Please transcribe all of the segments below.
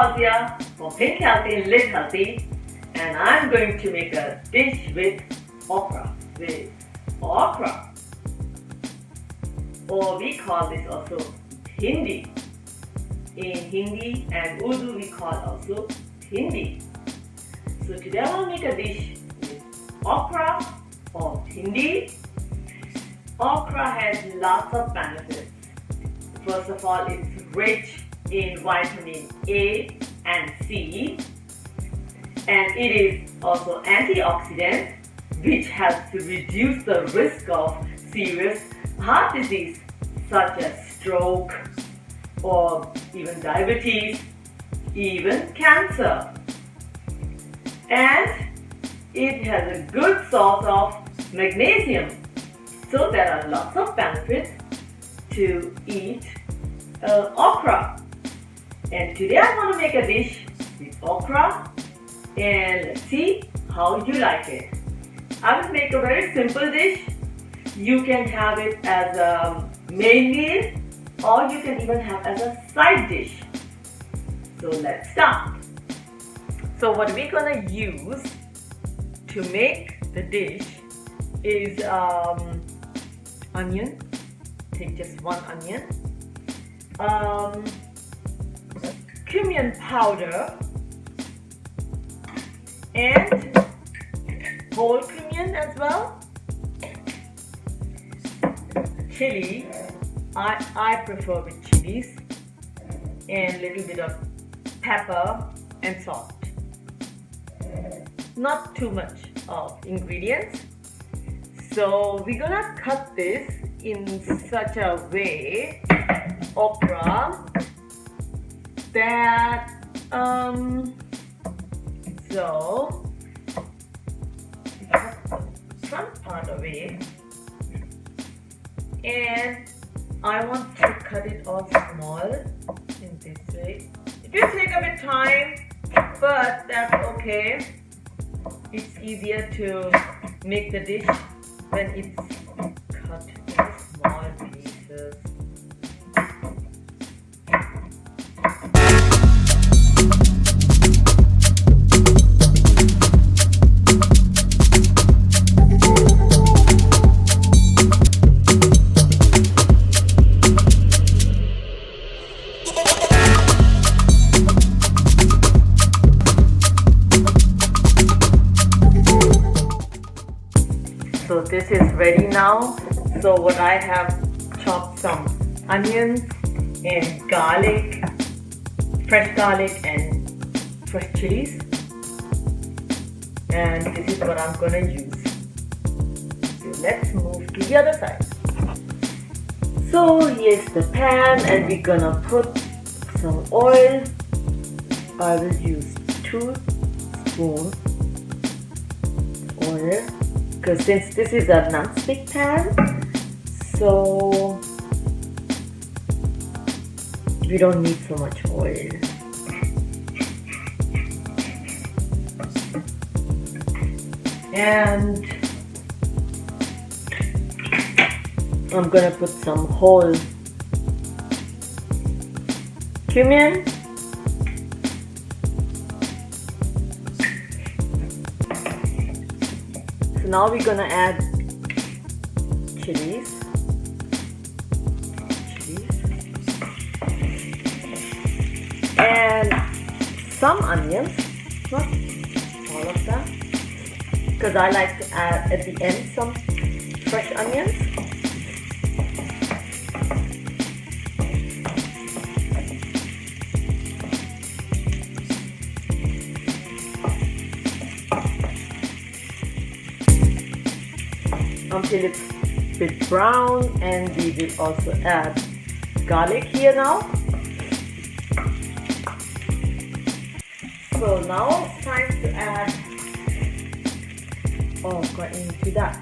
Fauzia from Think Healthy, Live Healthy, and I'm going to make a dish with okra. Or we call this also Bhindi. In Hindi and Urdu we call also Bhindi. So today I will make a dish with okra or Bhindi. Okra has lots of benefits. First of all, it's rich in vitamin A and C, and it is also antioxidant, which helps to reduce the risk of serious heart disease such as stroke or even diabetes, even cancer. And it has a good source of magnesium. So there are lots of benefits to eat okra. And today I want to make a dish with okra, and let's see how you like it. I will make a very simple dish. You can have it as a main meal, or you can even have as a side dish. So let's start. So what we're gonna use to make the dish is onion. Take just one onion. Cumin powder and whole cumin as well. Chili, I prefer with chilies, and a little bit of pepper and salt. Not too much of ingredients. So we're gonna cut this in such a way, okra, that so we cut the front part away, and I want to cut it all small in this way. It will take a bit time, but that's okay. It's easier to make the dish when it's cut in small pieces. So this is ready now. So what I have chopped some onions and garlic, fresh garlic and fresh chilies. And this is what I'm gonna use. So let's move to the other side. So here's the pan, and we're gonna put some oil. I will use 2 spoons oil, because since this is a non-stick pan, so we don't need so much oil. And I'm gonna put some whole cumin, so now we're gonna add chilies, and some onions, not all of that, because I like to add at the end some fresh onions. Until it's a bit brown, and we will also add garlic here now. So now it's time to add okra into that.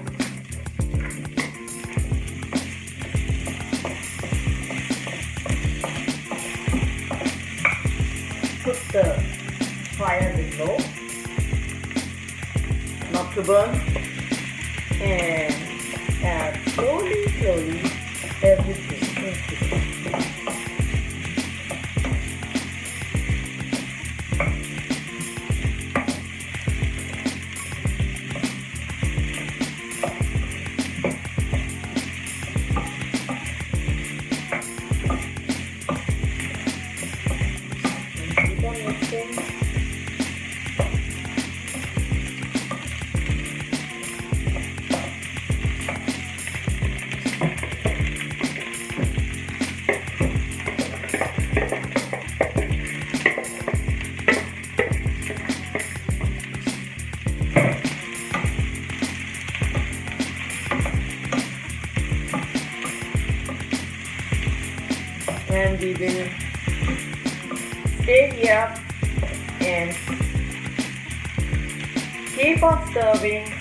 Put the fire a bit low, not to burn, and add slowly everything into it. and we will stay here and keep on serving.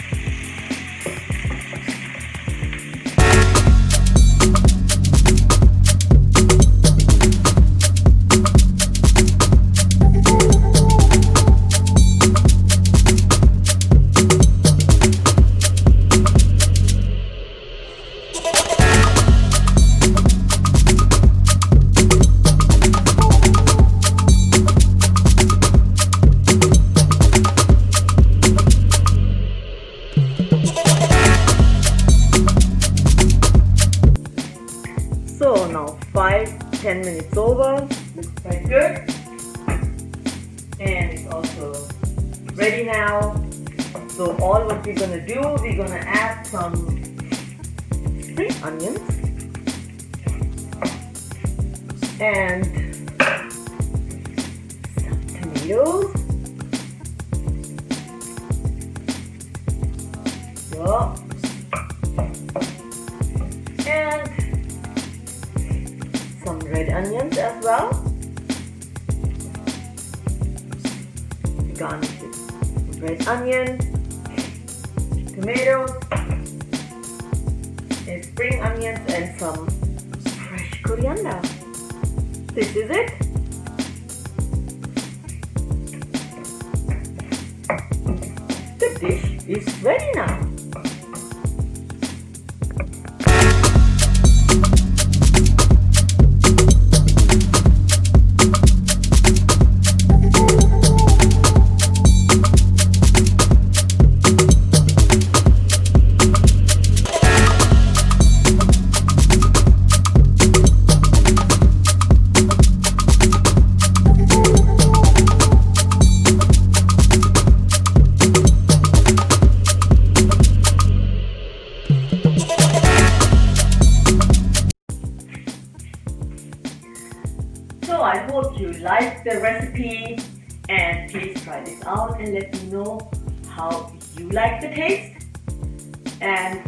So now 5-10 minutes over, looks quite good, and it's also ready now. So all what we're gonna do, we're gonna add some spring onions and some tomatoes. So, and some red onions as well. Garnish with red onion, tomatoes, and spring onions, and some fresh coriander. This is it. The dish is ready now. So I hope you liked the recipe, and please try this out and let me know how you like the taste. And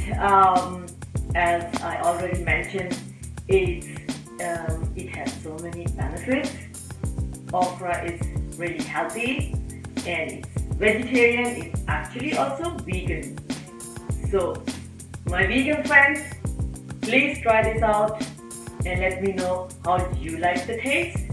as I already mentioned, it has so many benefits. Okra is really healthy and it's vegetarian. It's actually also vegan. So my vegan friends, please try this out and let me know how you like the taste.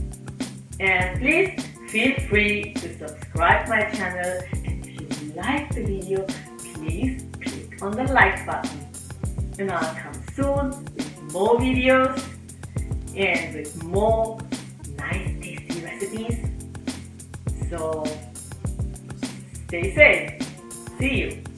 And please feel free to subscribe my channel, and if you like the video, please click on the like button. And I'll come soon with more videos and with more nice tasty recipes. So stay safe. See you.